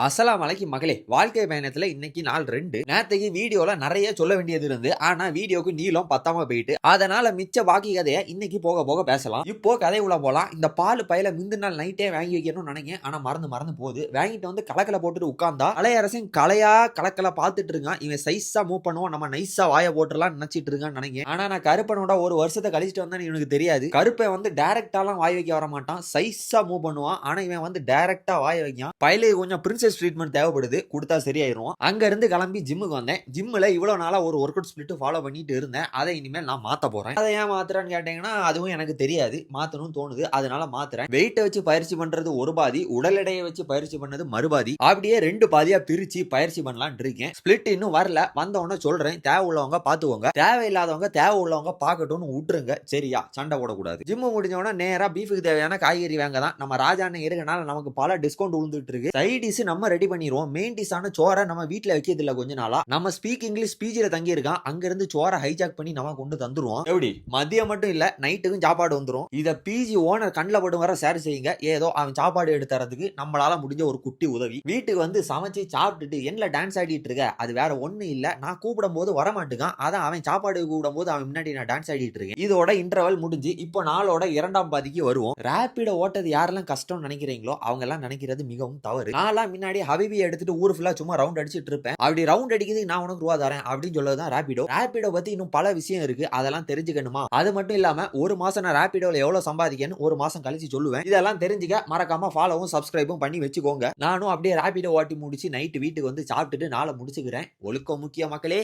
அஸ்ஸலாமு அலைக்கும் மகளே. வாழ்க்கை பயணத்துல இன்னைக்கு நாள் 2. நேத்தைக்கு வீடியோல நெறைய சொல்ல வேண்டியது இருந்து. ஆனா வீடியோக்கு நீளம் பத்தாம போயிட்டு. அதனால மிச்ச பாக்கி கதைய இன்னைக்கு போக போக பேசலாம். இப்போ கதைக்குள்ள போலாம். இந்த பால் பையில முந்தின நாள் நைட்டே வாங்கி வைக்கணும்னு நினைக்கிறேன். ஆனா மறந்து போகுது. வாங்கிட்டு வந்து கலக்கல போட்டுட்டு உட்கார்ந்தா கலையரசன் கலையா கலக்கல பார்த்துட்டு இருக்கான். இவன் சைஸா மூவ் பண்ணுவான். நம்ம நைஸா வாய போட்டுறலாம் நினைச்சிட்டு இருக்கான்னு நினைக்கிறேன். ஆனா நான் கருப்பனோட ஒரு வருஷத்தை கழிச்சிட்டு வந்தேன்னு இவனுக்கு தெரியாது. கருப்பன் வந்து டைரக்டாலாம் வாய் வைக்க வர மாட்டான். சைஸா மூவ் பண்ணுவான். ஆனா இவன் வந்து டைரக்டா வாய் வைக்கான். பையில கொஞ்சம் பிரின்சஸ் ட்ரீட்மெண்ட் தேவைப்படுது, கொடுத்தா சரியாயிரும். அங்க இருந்து கிளம்பி ஜிம்முக்கு வந்தேன். ஜிம்ல இவ்வளவு நாளா ஒரு ஒர்க் அவுட் ஸ்பிளிட் ஃபாலோ பண்ணிட்டு இருந்தேன். அதை இனிமேல் நான் மாத்த போறேன். அதை ஏன் மாத்துறேன்னு கேட்டீங்கன்னா அதுவும் எனக்கு தெரியாது. மாத்தணும்னு தோணுது, அதனால மாத்துறேன். வெயிட்டை வச்சு பயிற்சி பண்றது ஒரு பாதி, உடல் எடையை வச்சு பயிற்சி பண்ணது மறுபாதி. அப்படியே 2 பாதியா பிரிச்சு பயிற்சி பண்ணலாம்னு இருக்கேன். ஸ்பிளிட் இன்னும் வரல, வந்தவொடனே சொல்றேன். தேவை உள்ளவங்க பாத்துக்கோங்க, தேவையில்லாதவங்க தேவை உள்ளவங்க பாக்கட்டும்னு விட்டுருங்க. சரியா? சண்டை போடக்கூடாது. ஜிம்மு முடிஞ்ச உடனே நேரா பீஃபுக்கு தேவையான காய்கறி வாங்க தான். நம்ம ராஜா அண்ணன் இருக்கனால நமக்கு பல டிஸ்கவுண்ட் விழுந்துட்டு இருக்கு. சைடிஸ் நம்ம ரெடி பண்ணிடுவோம். மெயின் டிஷான சோறை நம்ம வீட்ல வைக்கிறது இல்ல கொஞ்ச நாளா. நம்ம ஸ்பீக் இங்கிலீஷ் பிஜில தங்கி இருக்கான். அங்க இருந்து சோறை ஹைஜாக் பண்ணி நம்ம கொண்டு தந்துருவோம். எப்படி மதியம் மட்டும் இல்ல, நைட்டுக்கும் சாப்பாடு வந்துரும். இத பிஜி ஓனர் கண்ணில் படும் வர ஷேர் செய்யுங்க. ஏதோ அவன் சாப்பாடு எடுத்து தரதுக்கு நம்மளால முடிஞ்ச ஒரு குட்டி உதவி. வீட்டுக்கு வந்து சமைச்சு சாப்பிட்டுட்டு என்ன டான்ஸ் ஆடிட்டு இருக்க, அது வேற ஒண்ணு இல்ல. நான் கூப்பிடும் போது வரமாட்டுக்கான். அதான் அவன் சாப்பாடு கூப்பிடும் போது அவன் முன்னாடி நான் டான்ஸ் ஆடிட்டு இருக்கேன். இதோட இன்டர்வல் முடிஞ்சு இப்போ நாளோட 2ஆம் பாதிக்கு வருவோம். ரேபிட ஓட்டது யாரெல்லாம் கஷ்டம் நினைக்கிறீங்களோ அவங்க எல்லாம் நினைக்கிறது மிகவும் தவறு. நான்லாம் முன்னாடி ஹபிபி எடுத்துட்டு ஊர் ஃபுல்லா சும்மா ரவுண்ட் அடிச்சிட்டு இருப்பேன். அப்படி ரவுண்ட் அடிக்கிறது நான் உனக்கு ரூபா தரேன் அப்படின்னு சொல்லதான் ரேபிடோ. ரேபிடோ பத்தி இன்னும் பல விஷயம் இருக்கு, அதெல்லாம் தெரிஞ்சுக்கணுமா? அது மட்டும் இல்லாம ஒரு மாசம் நான் ரேபிடோல எவ்வளவு சம்பாதிக்கன்னு ஒரு மாசம் கழிச்சு சொல்லுவேன். இதெல்லாம் தெரிஞ்சுக்க மறக்காம ஃபாலோவும் சப்ஸ்கிரைபும் பண்ணி வச்சுக்கோங்க. நானும் அப்படியே ரேபிடோ ஓட்டி முடிச்சு நைட்டு வீட்டுக்கு வந்து சாப்பிட்டுட்டு நாளை முடிச்சுக்கிறேன். ஒழுக்கம் முக்கிய மக்களே.